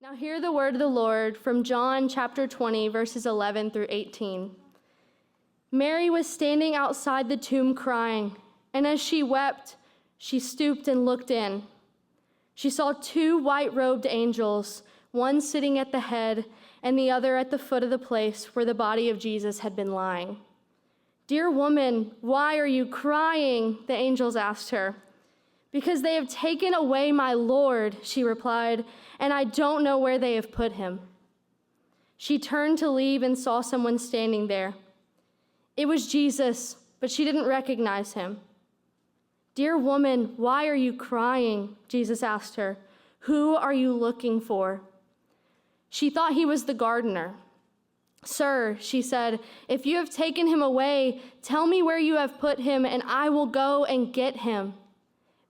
Now hear the word of the Lord from John chapter 20, verses 11 through 18. Mary was standing outside the tomb crying, and as she wept, she stooped and looked in. She saw two white-robed angels, one sitting at the head and the other at the foot of the place where the body of Jesus had been lying. "Dear woman, why are you crying?" the angels asked her. "Because they have taken away my Lord," she replied, "and I don't know where they have put him." She turned to leave and saw someone standing there. It was Jesus, but she didn't recognize him. "Dear woman, why are you crying?" Jesus asked her. "Who are you looking for?" She thought he was the gardener. "Sir," she said, "if you have taken him away, tell me where you have put him, and I will go and get him."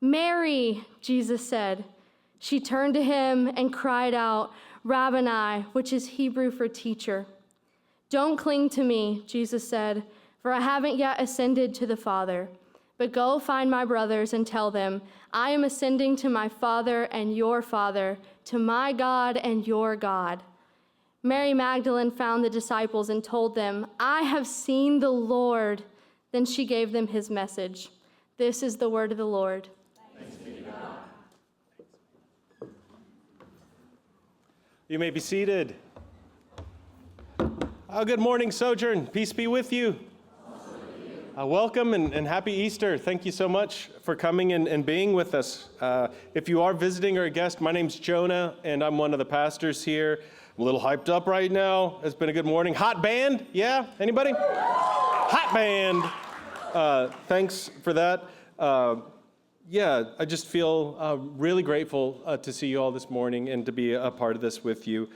"Mary," Jesus said. She turned to him and cried out, "Rabboni," which is Hebrew for teacher. "Don't cling to me," Jesus said, "for I haven't yet ascended to the Father. But go find my brothers and tell them, I am ascending to my Father and your Father, to my God and your God." Mary Magdalene found the disciples and told them, "I have seen the Lord." Then she gave them his message. This is the word of the Lord. Thanks be to God. You may be seated. Good morning, Sojourn. Peace be with you. Welcome and happy Easter. Thank you so much for coming and being with us. If you are visiting or a guest, my name's Jonah, and I'm one of the pastors here. I'm a little hyped up right now. It's been a good morning. Hot band? Yeah? Anybody? Hot band. Thanks for that. I just feel really grateful to see you all this morning and to be a part of this with you.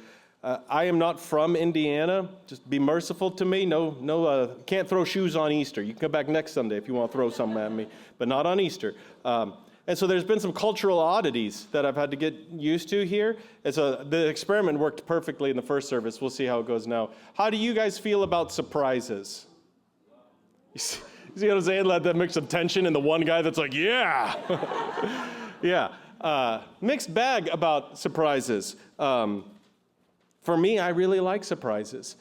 I am not from Indiana. Just be merciful to me. No, can't throw shoes on Easter. You can come back next Sunday if you want to throw something at me, but not on Easter. And so there's been some cultural oddities that I've had to get used to here. And so the experiment worked perfectly in the first service. We'll see how it goes now. How do you guys feel about surprises? You see what I'm saying? Let that mix of tension and the one guy that's like, yeah. Yeah. Mixed bag about surprises. For me, I really like surprises.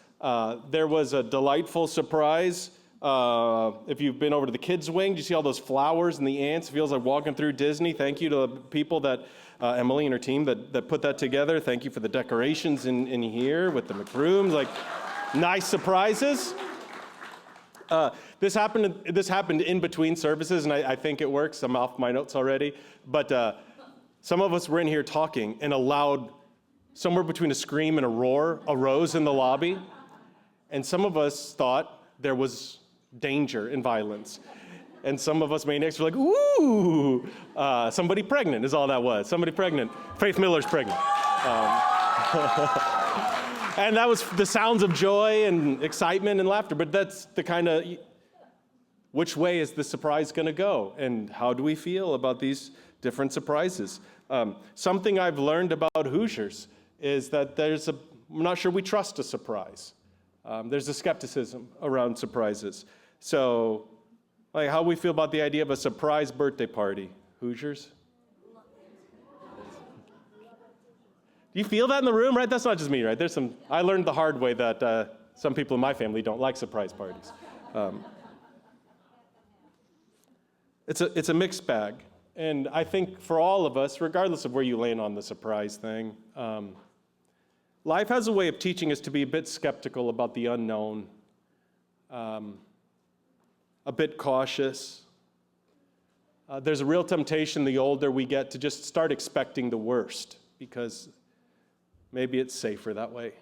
There was a delightful surprise. If you've been over to the kids' wing, do you see all those flowers and the ants? It feels like walking through Disney. Thank you to the people that, Emily and her team that put that together. Thank you for the decorations in here with the McBrooms. Like, nice surprises. This happened in between services, and I think it works. I'm off my notes already. But some of us were in here talking, and a loud, somewhere between a scream and a roar, arose in the lobby. And some of us thought there was danger and violence. And some of us maniacs were like, ooh, somebody pregnant is all that was. Somebody pregnant. Faith Miller's pregnant. And that was the sounds of joy and excitement and laughter. But that's the kind of, which way is the surprise going to go? And how do we feel about these different surprises? Something I've learned about Hoosiers is that I'm not sure we trust a surprise. There's a skepticism around surprises. So, like, how we feel about the idea of a surprise birthday party, Hoosiers? Do you feel that in the room, right? That's not just me, right? I learned the hard way that some people in my family don't like surprise parties. It's a mixed bag. And I think for all of us, regardless of where you land on the surprise thing, life has a way of teaching us to be a bit skeptical about the unknown, a bit cautious. There's a real temptation the older we get to just start expecting the worst because maybe it's safer that way.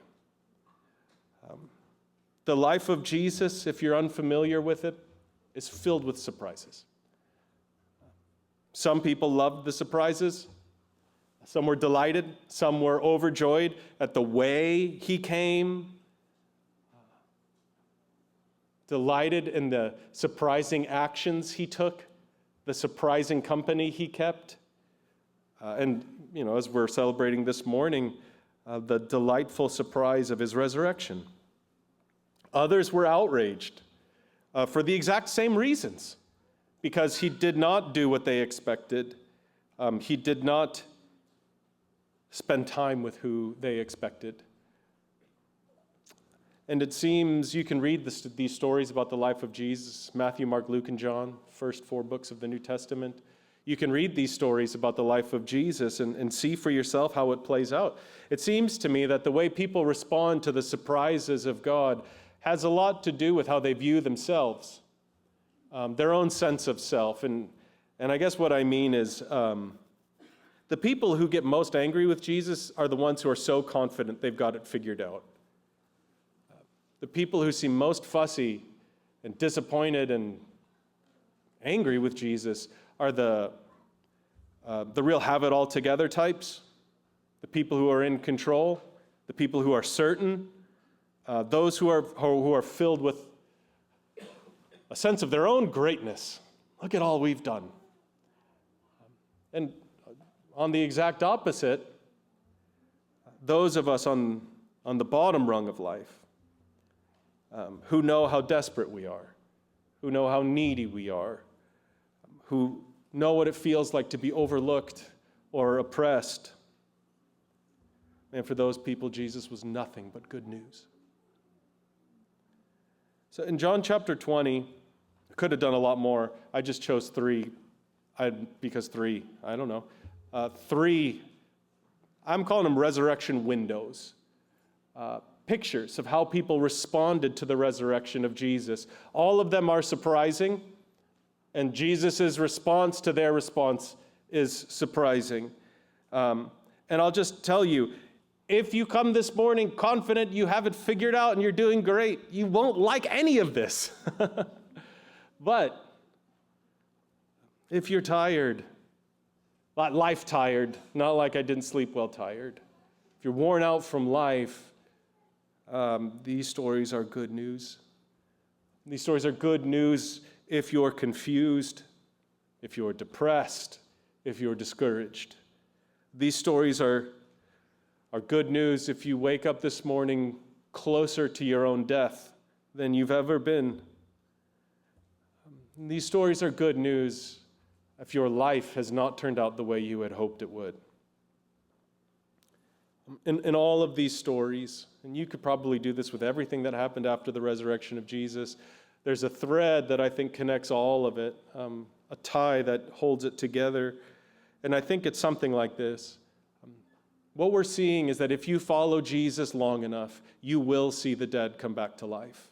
The life of Jesus, if you're unfamiliar with it, is filled with surprises. Some people loved the surprises. Some were delighted. Some were overjoyed at the way he came. Delighted in the surprising actions he took, the surprising company he kept. And, as we're celebrating this morning, the delightful surprise of his resurrection. Others were outraged for the exact same reasons, because he did not do what they expected. He did not spend time with who they expected. And it seems you can read these stories about the life of Jesus, Matthew, Mark, Luke, and John, first 4 books of the New Testament. You can read these stories about the life of Jesus and see for yourself how it plays out. It seems to me that the way people respond to the surprises of God has a lot to do with how they view themselves, their own sense of self. And I guess what I mean is the people who get most angry with Jesus are the ones who are so confident they've got it figured out. The people who seem most fussy and disappointed and angry with Jesus are the real have-it-all-together types, the people who are in control, the people who are certain, those who are filled with a sense of their own greatness. Look at all we've done. And on the exact opposite, those of us on the bottom rung of life, who know how desperate we are, who know how needy we are, who know what it feels like to be overlooked or oppressed. And for those people, Jesus was nothing but good news. So in John chapter 20, I could have done a lot more. I just chose 3, because 3, I don't know. 3, I'm calling them resurrection windows. Pictures of how people responded to the resurrection of Jesus. All of them are surprising, and Jesus' response to their response is surprising. And I'll just tell you, if you come this morning confident you have it figured out and you're doing great, you won't like any of this. But if you're tired, not life tired, not like I didn't sleep well tired, if you're worn out from life, these stories are good news. These stories are good news if you're confused, if you're depressed, if you're discouraged. These stories are good news if you wake up this morning closer to your own death than you've ever been. These stories are good news if your life has not turned out the way you had hoped it would. In all of these stories, and you could probably do this with everything that happened after the resurrection of Jesus, there's a thread that I think connects all of it, a tie that holds it together. And I think it's something like this. What we're seeing is that if you follow Jesus long enough, you will see the dead come back to life.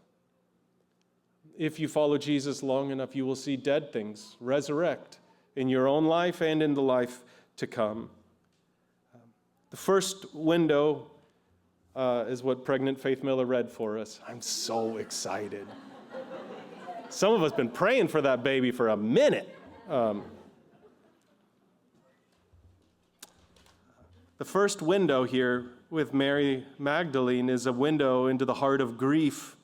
If you follow Jesus long enough, you will see dead things resurrect in your own life and in the life to come. The first window is what pregnant Faith Miller read for us. I'm so excited. Some of us have been praying for that baby for a minute. The first window here with Mary Magdalene is a window into the heart of grief.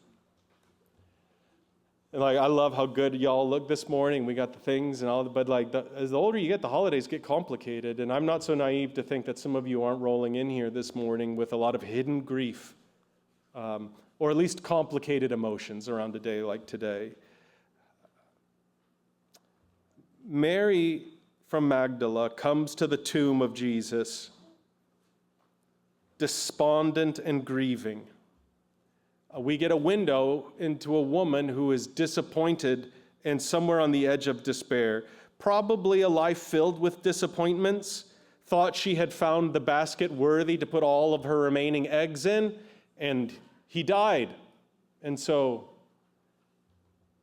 And I love how good y'all look this morning. We got the things and all, but as the older you get, the holidays get complicated. And I'm not so naive to think that some of you aren't rolling in here this morning with a lot of hidden grief, or at least complicated emotions around a day like today. Mary from Magdala comes to the tomb of Jesus, despondent and grieving. We get a window into a woman who is disappointed and somewhere on the edge of despair. Probably a life filled with disappointments, thought she had found the basket worthy to put all of her remaining eggs in, and he died. And so,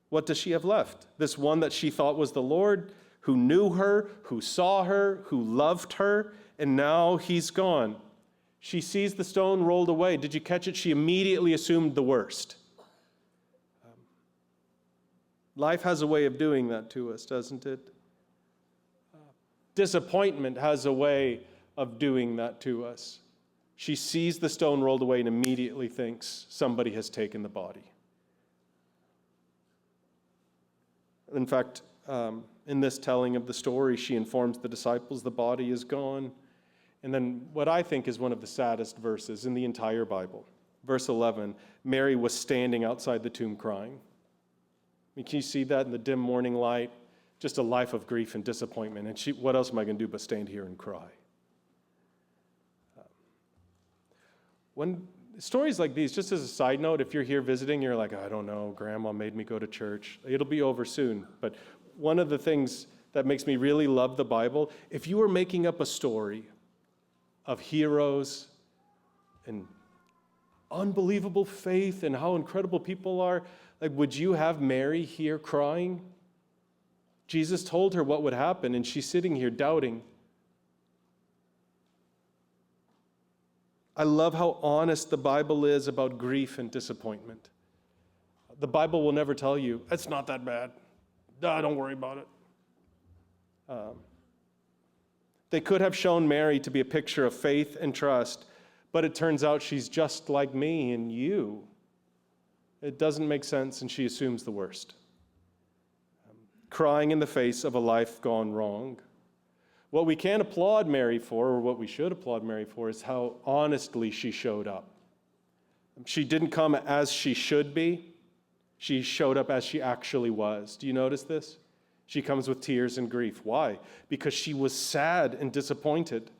what does she have left? This one that she thought was the Lord, who knew her, who saw her, who loved her, and now he's gone. She sees the stone rolled away. Did you catch it? She immediately assumed the worst. Life has a way of doing that to us, doesn't it? Disappointment has a way of doing that to us. She sees the stone rolled away and immediately thinks somebody has taken the body. In fact, in this telling of the story, she informs the disciples the body is gone. And then what I think is one of the saddest verses in the entire Bible, verse 11, Mary was standing outside the tomb crying. I mean, can you see that in the dim morning light? Just a life of grief and disappointment. And what else am I going to do but stand here and cry? When stories like these, just as a side note, if you're here visiting, you're like, I don't know, Grandma made me go to church. It'll be over soon. But one of the things that makes me really love the Bible, if you were making up a story of heroes and unbelievable faith and how incredible people are, like, would you have Mary here crying? Jesus told her what would happen, and she's sitting here doubting. I love how honest the Bible is about grief and disappointment. The Bible will never tell you, it's not that bad. Don't worry about it. They could have shown Mary to be a picture of faith and trust, but it turns out she's just like me and you. It doesn't make sense, and she assumes the worst. Crying in the face of a life gone wrong. What we can applaud Mary for, or what we should applaud Mary for, is how honestly she showed up. She didn't come as she should be. She showed up as she actually was. Do you notice this? She comes with tears and grief. Why? Because she was sad and disappointed.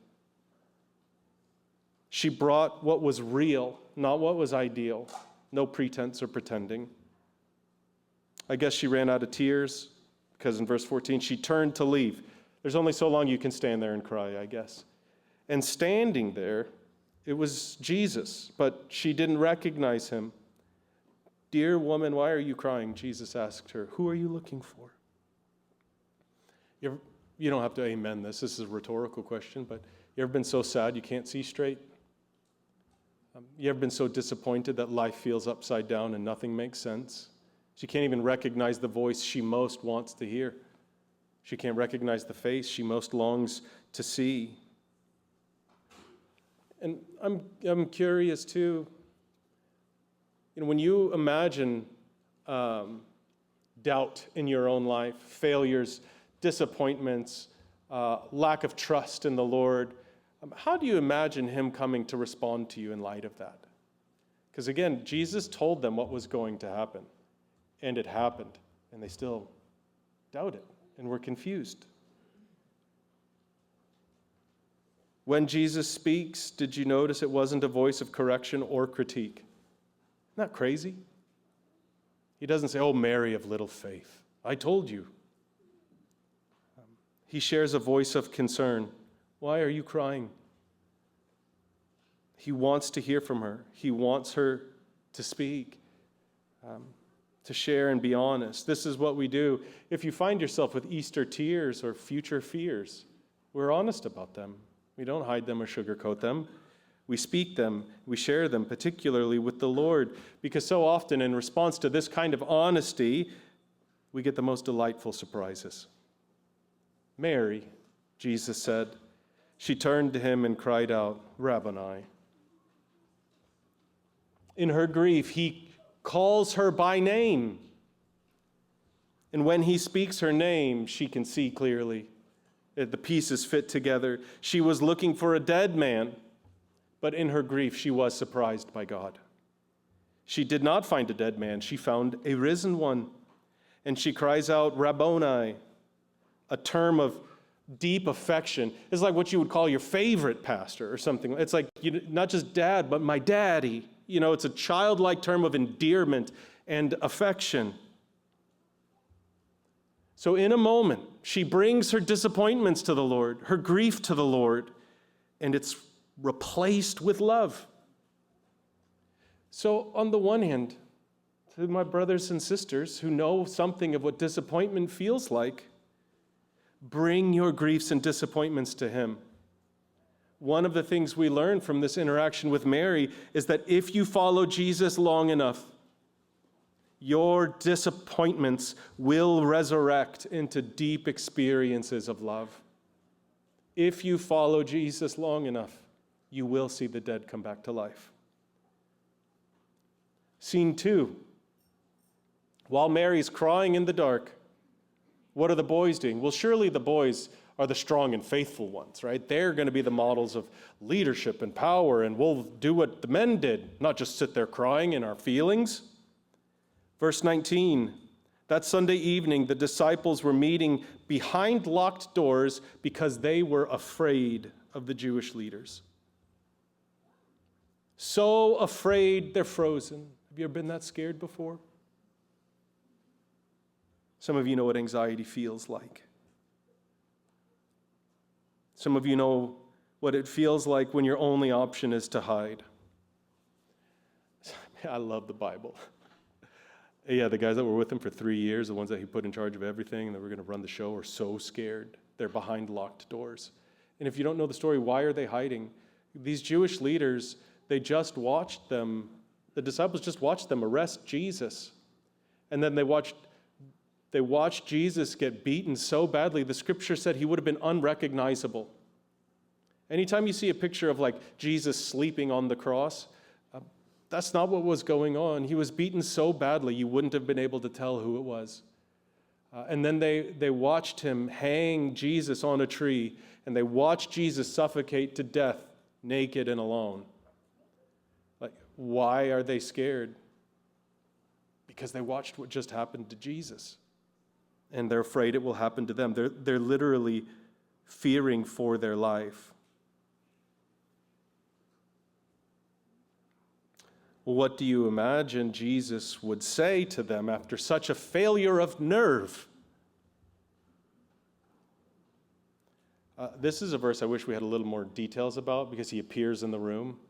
She brought what was real, not what was ideal. No pretense or pretending. I guess she ran out of tears because in verse 14, she turned to leave. There's only so long you can stand there and cry, I guess. And standing there, it was Jesus, but she didn't recognize him. Dear woman, why are you crying? Jesus asked her. Who are you looking for? You don't have to amen this. This is a rhetorical question, but you ever been so sad you can't see straight? You ever been so disappointed that life feels upside down and nothing makes sense? She can't even recognize the voice she most wants to hear. She can't recognize the face she most longs to see. And I'm curious too. When you imagine doubt in your own life, failures, disappointments, lack of trust in the Lord, how do you imagine him coming to respond to you in light of that? Because again, Jesus told them what was going to happen, and it happened, and they still doubted and were confused. When Jesus speaks, did you notice it wasn't a voice of correction or critique? Isn't that crazy? He doesn't say, oh, Mary of little faith, I told you. He shares a voice of concern. Why are you crying? He wants to hear from her. He wants her to speak, to share and be honest. This is what we do. If you find yourself with Easter tears or future fears, we're honest about them. We don't hide them or sugarcoat them. We speak them, we share them, particularly with the Lord, because so often in response to this kind of honesty, we get the most delightful surprises. Mary, Jesus said. She turned to him and cried out, Rabboni. In her grief, he calls her by name. And when he speaks her name, she can see clearly. The pieces fit together. She was looking for a dead man, but in her grief, she was surprised by God. She did not find a dead man. She found a risen one. And she cries out, Rabboni, a term of deep affection. It's like what you would call your favorite pastor or something. It's like, not just dad, but my daddy. It's a childlike term of endearment and affection. So in a moment, she brings her disappointments to the Lord, her grief to the Lord, and it's replaced with love. So on the one hand, to my brothers and sisters who know something of what disappointment feels like, bring your griefs and disappointments to him. One of the things we learn from this interaction with Mary is that if you follow Jesus long enough, your disappointments will resurrect into deep experiences of love. If you follow Jesus long enough, you will see the dead come back to life. Scene 2. While Mary's crying in the dark, what are the boys doing? Well, surely the boys are the strong and faithful ones, right? They're going to be the models of leadership and power, and we'll do what the men did, not just sit there crying in our feelings. Verse 19, that Sunday evening, the disciples were meeting behind locked doors because they were afraid of the Jewish leaders. so afraid they're frozen. Have you ever been that scared before? Some of you know what anxiety feels like. Some of you know what it feels like when your only option is to hide. I love the Bible. Yeah, the guys that were with him for 3 years, the ones that he put in charge of everything and that were going to run the show, are so scared. They're behind locked doors. And if you don't know the story, why are they hiding? These Jewish leaders, the disciples just watched them arrest Jesus. And then they watched Jesus get beaten so badly, the scripture said he would have been unrecognizable. Anytime you see a picture of Jesus sleeping on the cross, that's not what was going on. He was beaten so badly you wouldn't have been able to tell who it was. And then they watched him hang Jesus on a tree, and they watched Jesus suffocate to death, naked and alone. Why are they scared? Because they watched what just happened to Jesus. And they're afraid it will happen to them. They're literally fearing for their life. What do you imagine Jesus would say to them after such a failure of nerve? This is a verse I wish we had a little more details about, because he appears in the room.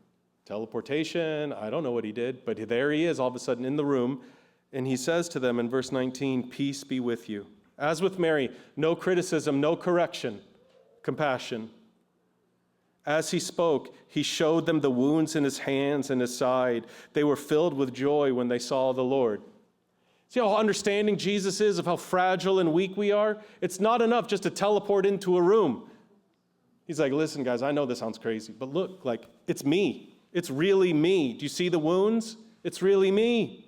Teleportation, I don't know what he did, but there he is all of a sudden in the room. And he says to them in verse 19, "Peace be with you." As with Mary, no criticism, no correction, compassion. As he spoke, he showed them the wounds in his hands and his side. They were filled with joy when they saw the Lord. See how understanding Jesus is of how fragile and weak we are? It's not enough just to teleport into a room. He's like, listen, guys, I know this sounds crazy, but look, it's me. It's really me. Do you see the wounds? It's really me.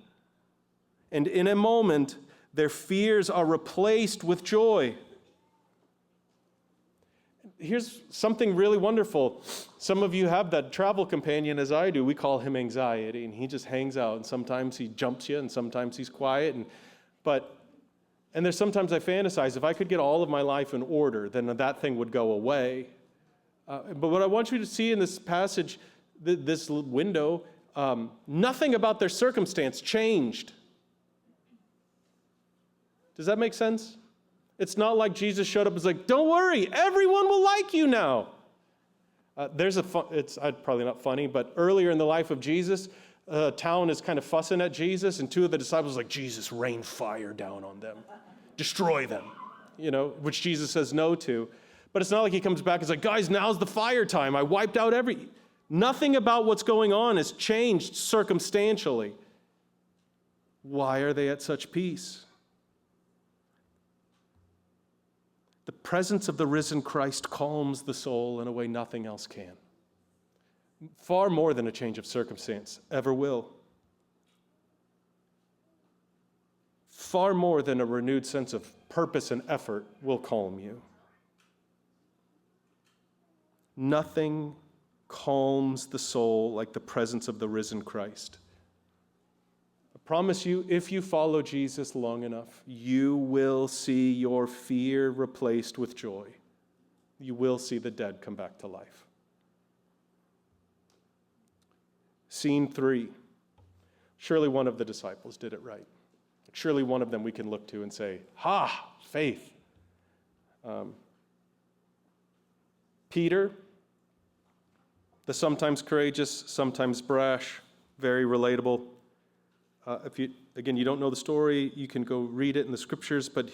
And in a moment, their fears are replaced with joy. Here's something really wonderful. Some of you have that travel companion as I do. We call him anxiety, and he just hangs out, and sometimes he jumps you, and sometimes he's quiet. And there's sometimes I fantasize, if I could get all of my life in order, then that thing would go away. But what I want you to see in this passage, this window, nothing about their circumstance changed. Does that make sense? It's not like Jesus showed up and was like, don't worry, everyone will like you now. It's probably not funny, but earlier in the life of Jesus, a town is kind of fussing at Jesus, and two of the disciples are like, Jesus, rain fire down on them. Destroy them, which Jesus says no to. But it's not like he comes back and is like, guys, now's the fire time. I wiped out nothing about what's going on has changed circumstantially. Why are they at such peace? The presence of the risen Christ calms the soul in a way nothing else can. Far more than a change of circumstance ever will. Far more than a renewed sense of purpose and effort will calm you. Nothing calms the soul like the presence of the risen Christ. I promise you, if you follow Jesus long enough, you will see your fear replaced with joy. You will see the dead come back to life. Scene 3. Surely one of the disciples did it right. Surely one of them we can look to and say, ha, faith. Peter, the sometimes courageous, sometimes brash, very relatable. If you don't know the story, you can go read it in the scriptures, but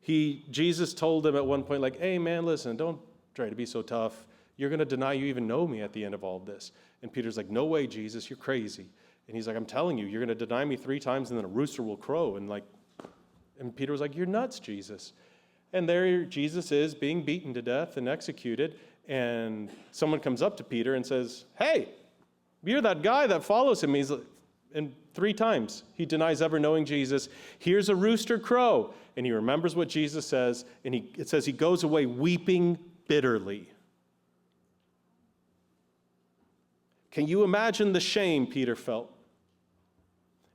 Jesus told him at one point, hey man, listen, don't try to be so tough. You're going to deny you even know me at the end of all this. And Peter's like, no way, Jesus, you're crazy. And he's like, I'm telling you, you're going to deny me 3 times and then a rooster will crow. And Peter was like, you're nuts, Jesus. And there Jesus is being beaten to death and executed. And someone comes up to Peter and says, hey, you're that guy that follows him. And 3 times he denies ever knowing Jesus. Here's a rooster crow. And he remembers what Jesus says. And it says he goes away weeping bitterly. Can you imagine the shame Peter felt?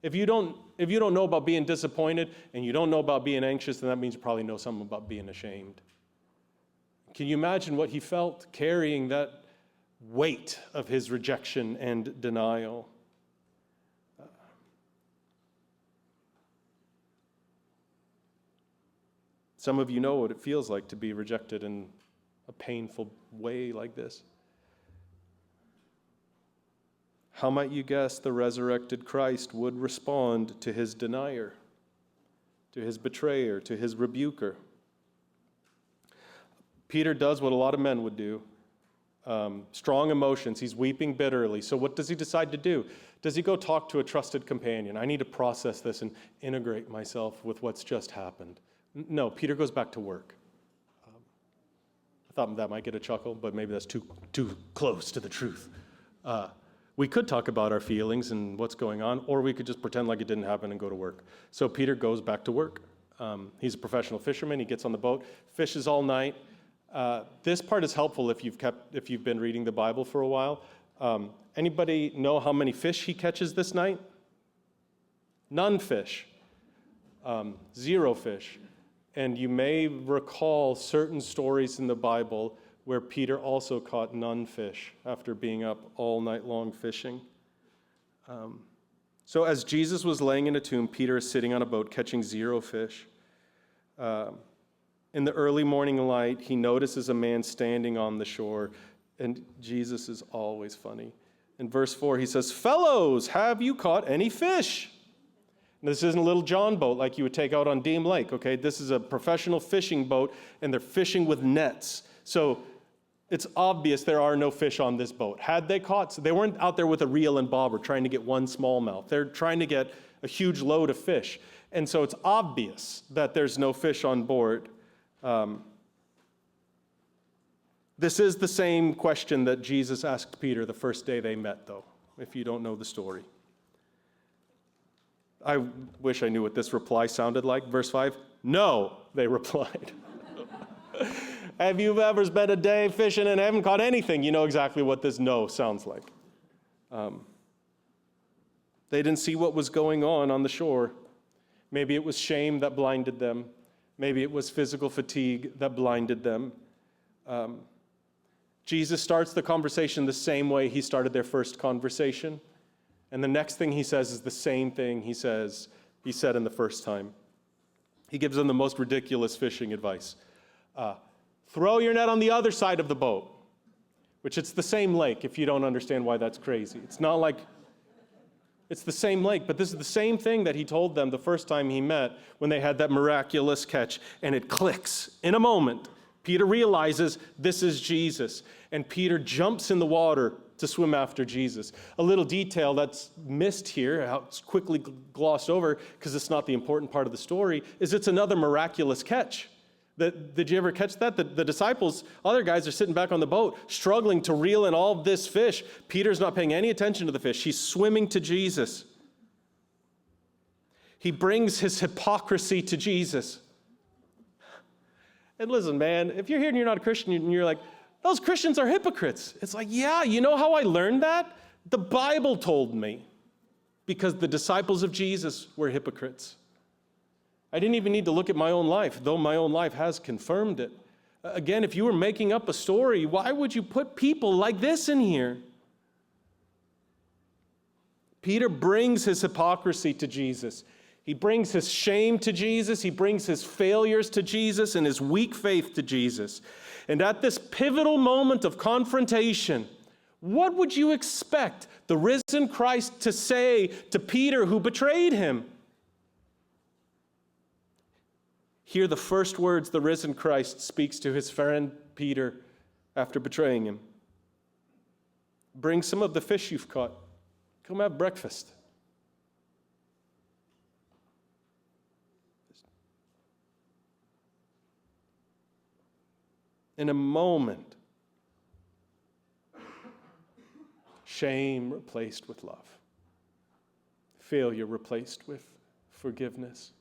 If you don't know about being disappointed and you don't know about being anxious, then that means you probably know something about being ashamed. Can you imagine what he felt carrying that weight of his rejection and denial. Some of you know what it feels like to be rejected in a painful way like this. How might you guess the resurrected Christ would respond to his denier, to his betrayer, to his rebuker? Peter does what a lot of men would do. Strong emotions. He's weeping bitterly. So what does he decide to do? Does he go talk to a trusted companion? I need to process this and integrate myself with what's just happened. No, Peter goes back to work. I thought that might get a chuckle, but maybe that's too close to the truth. We could talk about our feelings and what's going on, or we could just pretend like it didn't happen and go to work. So Peter goes back to work. He's a professional fisherman. He gets on the boat, fishes all night. This part is helpful if you've been reading the Bible for a while. Anybody know how many fish he catches this night? None fish. 0 fish. And you may recall certain stories in the Bible where Peter also caught none fish after being up all night long fishing. So as Jesus was laying in a tomb, Peter is sitting on a boat catching 0 fish. In the early morning light, he notices a man standing on the shore, and Jesus is always funny. In verse 4, he says, "Fellows, have you caught any fish?" This isn't a little John boat like you would take out on Deem Lake, okay? This is a professional fishing boat, and they're fishing with nets. So it's obvious there are no fish on this boat. Had they caught, so they weren't out there with a reel and bobber trying to get one smallmouth. They're trying to get a huge load of fish. And so it's obvious that there's no fish on board. This is the same question that Jesus asked Peter the first day they met, though, if you don't know the story. I wish I knew what this reply sounded like. Verse 5, "No," they replied. Have you ever spent a day fishing and haven't caught anything? You know exactly what this "no" sounds like. They didn't see what was going on the shore. Maybe it was shame that blinded them. Maybe it was physical fatigue that blinded them. Jesus starts the conversation the same way he started their first conversation. And the next thing he says is the same thing he said in the first time. He gives them the most ridiculous fishing advice. Throw your net on the other side of the boat, which it's the same lake if you don't understand why that's crazy. It's not like, it's the same lake, but this is the same thing that he told them the first time he met when they had that miraculous catch, and it clicks in a moment. Peter realizes this is Jesus, and Peter jumps in the water to swim after Jesus. A little detail that's missed here, how it's quickly glossed over because it's not the important part of the story, is it's another miraculous catch. Did you ever catch that? The disciples, other guys are sitting back on the boat, struggling to reel in all this fish. Peter's not paying any attention to the fish. He's swimming to Jesus. He brings his hypocrisy to Jesus. And listen, man, if you're here and you're not a Christian and you're like, those Christians are hypocrites. It's like, yeah, you know how I learned that? The Bible told me. Because the disciples of Jesus were hypocrites. I didn't even need to look at my own life, though my own life has confirmed it. Again, if you were making up a story, why would you put people like this in here? Peter brings his hypocrisy to Jesus. He brings his shame to Jesus. He brings his failures to Jesus and his weak faith to Jesus. And at this pivotal moment of confrontation, what would you expect the risen Christ to say to Peter who betrayed him? Hear the first words the risen Christ speaks to his friend Peter after betraying him. Bring some of the fish you've caught. Come have breakfast. In a moment, shame replaced with love. Failure replaced with forgiveness.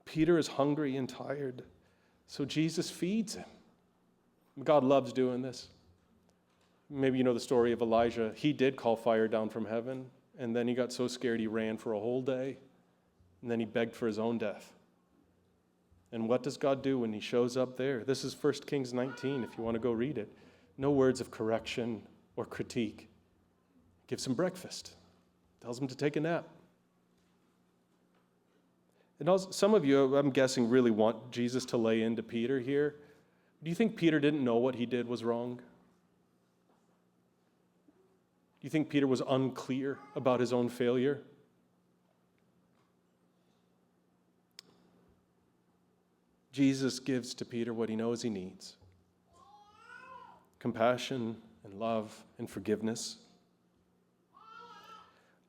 Peter is hungry and tired, so Jesus feeds him. God loves doing this. Maybe you know the story of Elijah. He did call fire down from heaven, and then he got so scared he ran for a whole day, and then he begged for his own death. And what does God do when he shows up there? This is 1 Kings 19, if you want to go read it. No words of correction or critique. Gives him breakfast. Tells him to take a nap. And also, some of you, I'm guessing, really want Jesus to lay into Peter here. Do you think Peter didn't know what he did was wrong? Do you think Peter was unclear about his own failure? Jesus gives to Peter what he knows he needs: compassion and love and forgiveness.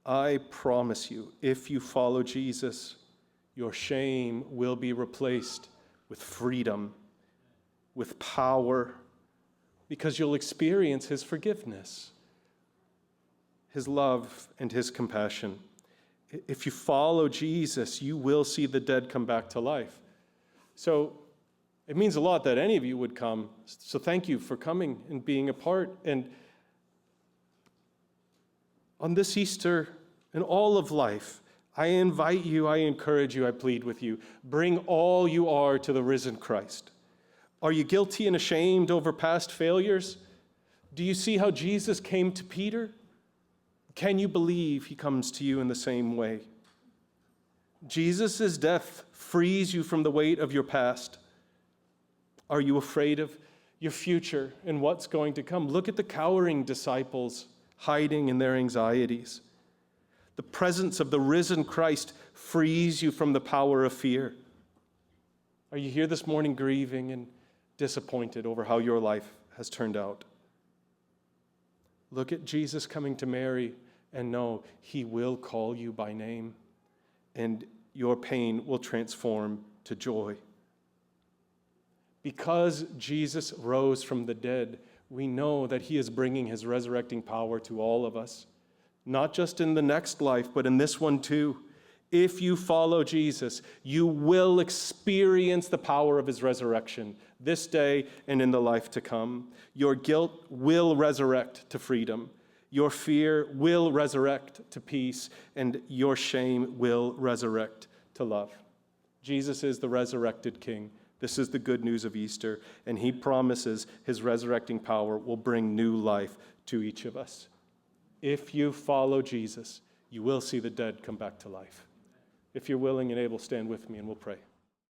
I promise you, if you follow Jesus, your shame will be replaced with freedom, with power, because you'll experience his forgiveness, his love, and his compassion. If you follow Jesus, you will see the dead come back to life. So it means a lot that any of you would come. So thank you for coming and being a part. And on this Easter and all of life, I invite you, I encourage you, I plead with you, bring all you are to the risen Christ. Are you guilty and ashamed over past failures? Do you see how Jesus came to Peter? Can you believe he comes to you in the same way? Jesus' death frees you from the weight of your past. Are you afraid of your future and what's going to come? Look at the cowering disciples hiding in their anxieties. The presence of the risen Christ frees you from the power of fear. Are you here this morning grieving and disappointed over how your life has turned out? Look at Jesus coming to Mary and know he will call you by name, and your pain will transform to joy. Because Jesus rose from the dead, we know that he is bringing his resurrecting power to all of us, not just in the next life, but in this one too. If you follow Jesus, you will experience the power of his resurrection this day and in the life to come. Your guilt will resurrect to freedom. Your fear will resurrect to peace, and your shame will resurrect to love. Jesus is the resurrected King. This is the good news of Easter, and he promises his resurrecting power will bring new life to each of us. If you follow Jesus, you will see the dead come back to life. If you're willing and able, stand with me and we'll pray.